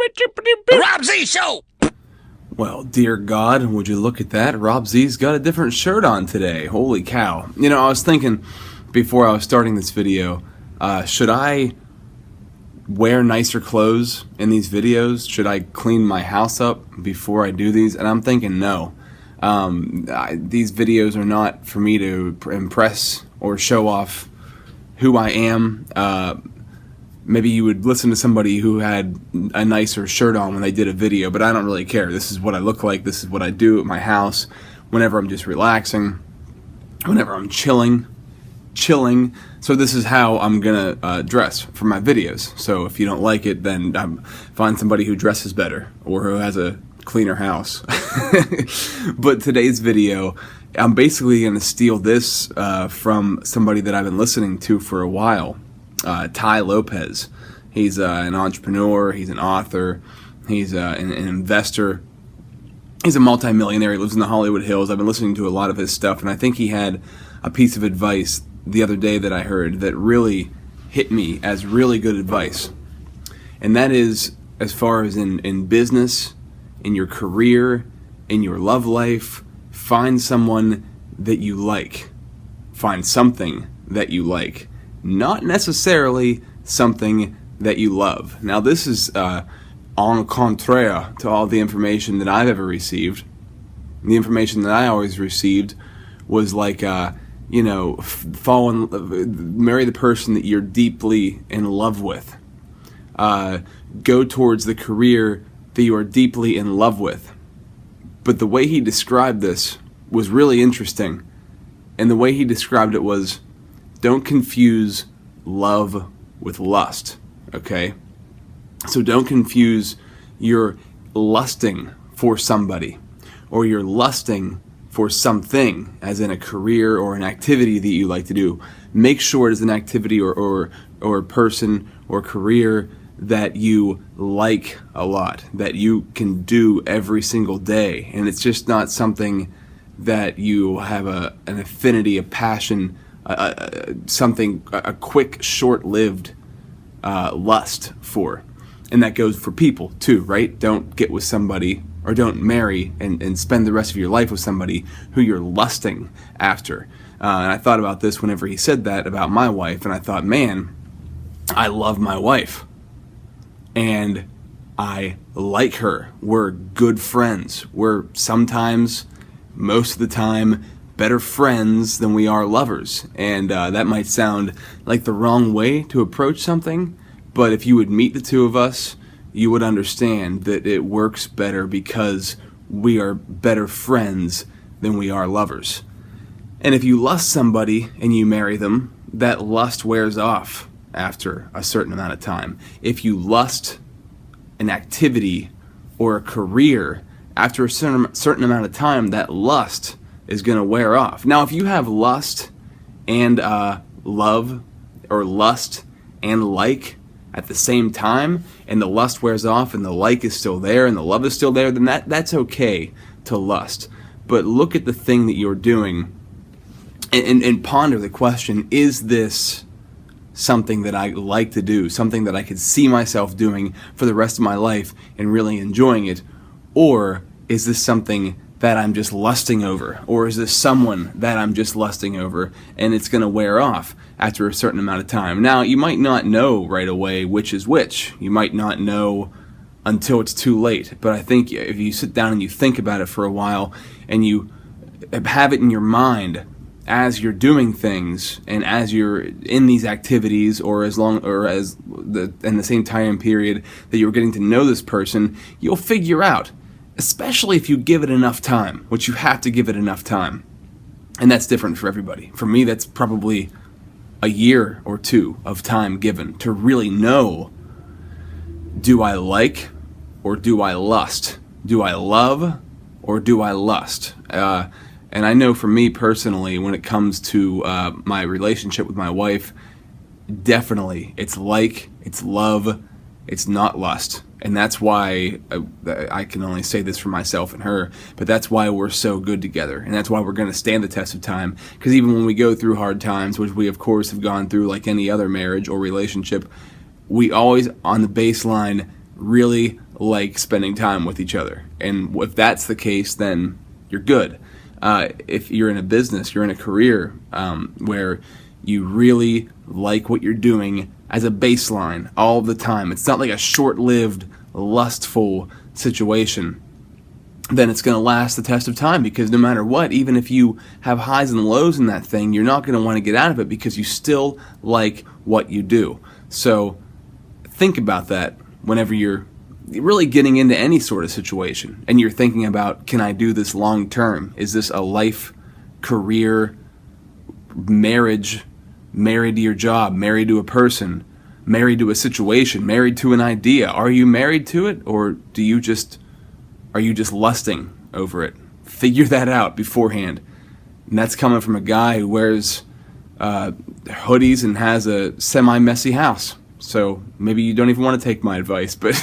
The Rob Z Show! Well, dear God, would you look at that? Rob Z's got a different shirt on today. Holy cow. You know, I was thinking before I was starting this video, should I wear nicer clothes in these videos? Should I clean my house up before I do these? And I'm thinking no. These videos are not for me to impress or show off who I am. Maybe you would listen to somebody who had a nicer shirt on when they did a video, but I don't really care. This is what I look like. This is what I do at my house whenever I'm just relaxing, whenever I'm chilling. So this is how I'm gonna dress for my videos. So if you don't like it, then find somebody who dresses better or who has a cleaner house. But today's video, I'm basically gonna steal this from somebody that I've been listening to for a while. Tai Lopez. He's an entrepreneur, he's an author, he's an investor, he's a multimillionaire, he lives in the Hollywood Hills. I've been listening to a lot of his stuff, and I think he had a piece of advice the other day that I heard that really hit me as really good advice. And that is, as far as in business, in your career, in your love life, find someone that you like. Find something that you like. Not necessarily something that you love. Now this is en contraire to all the information that I've ever received. The information that I always received was like, marry the person that you're deeply in love with. Go towards the career that you are deeply in love with. But the way he described this was really interesting. And the way he described it was, don't confuse love with lust, okay? So don't confuse your lusting for somebody or you're lusting for something, as in a career or an activity that you like to do. Make sure it is an activity or a person or career that you like a lot, that you can do every single day. And it's just not something that you have an affinity, a passion, a quick, short-lived lust for. And that goes for people too, right? Don't get with somebody or don't marry and spend the rest of your life with somebody who you're lusting after. And I thought about this whenever he said that about my wife, and I thought, man, I love my wife. And I like her. We're good friends. We're sometimes, most of the time, better friends than we are lovers. And that might sound like the wrong way to approach something, but if you would meet the two of us, you would understand that it works better because we are better friends than we are lovers. And if you lust somebody and you marry them, that lust wears off after a certain amount of time. If you lust an activity or a career, after a certain amount of time, that lust is going to wear off. Now, if you have lust and love, or lust and like at the same time, and the lust wears off and the like is still there and the love is still there, then that's okay to lust. But look at the thing that you're doing and ponder the question, is this something that I like to do, something that I could see myself doing for the rest of my life and really enjoying it? Or is this something that I'm just lusting over? Or is this someone that I'm just lusting over and it's going to wear off after a certain amount of time? Now, you might not know right away which is which. You might not know until it's too late. But I think if you sit down and you think about it for a while and you have it in your mind as you're doing things and as you're in these activities, or in the same time period that you're getting to know this person, you'll figure out, especially if you give it enough time, which you have to give it enough time. And that's different for everybody. For me, that's probably a year or two of time given to really know, do I like or do I lust? Do I love or do I lust? And I know for me personally, when it comes to my relationship with my wife, definitely it's like, it's love, it's not lust. And that's why I can only say this for myself and her, but that's why we're so good together. And that's why we're going to stand the test of time. Because even when we go through hard times, which we of course have gone through like any other marriage or relationship, we always, on the baseline, really like spending time with each other. And if that's the case, then you're good. If you're in a business, you're in a career where you really like what you're doing as a baseline all the time, it's not like a short-lived, lustful situation, then it's going to last the test of time, because no matter what, even if you have highs and lows in that thing, you're not going to want to get out of it because you still like what you do. So think about that whenever you're really getting into any sort of situation and you're thinking about, can I do this long term? Is this a life, career, marriage, married to your job, married to a person, married to a situation, married to an idea? Are you married to it, or are you just lusting over it? Figure that out beforehand. And that's coming from a guy who wears hoodies and has a semi-messy house. So maybe you don't even want to take my advice, but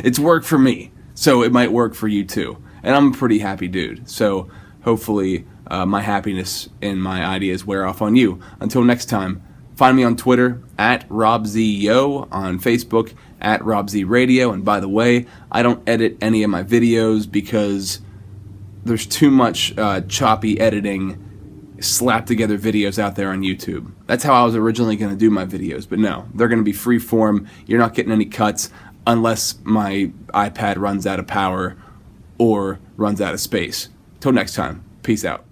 it's worked for me. So it might work for you too. And I'm a pretty happy dude. So hopefully my happiness and my ideas wear off on you. Until next time, find me on Twitter at RobZYo, on Facebook at RobZRadio. And by the way, I don't edit any of my videos because there's too much choppy editing, slap together videos out there on YouTube. That's how I was originally going to do my videos, but no, they're going to be free form. You're not getting any cuts unless my iPad runs out of power or runs out of space. Till next time, peace out.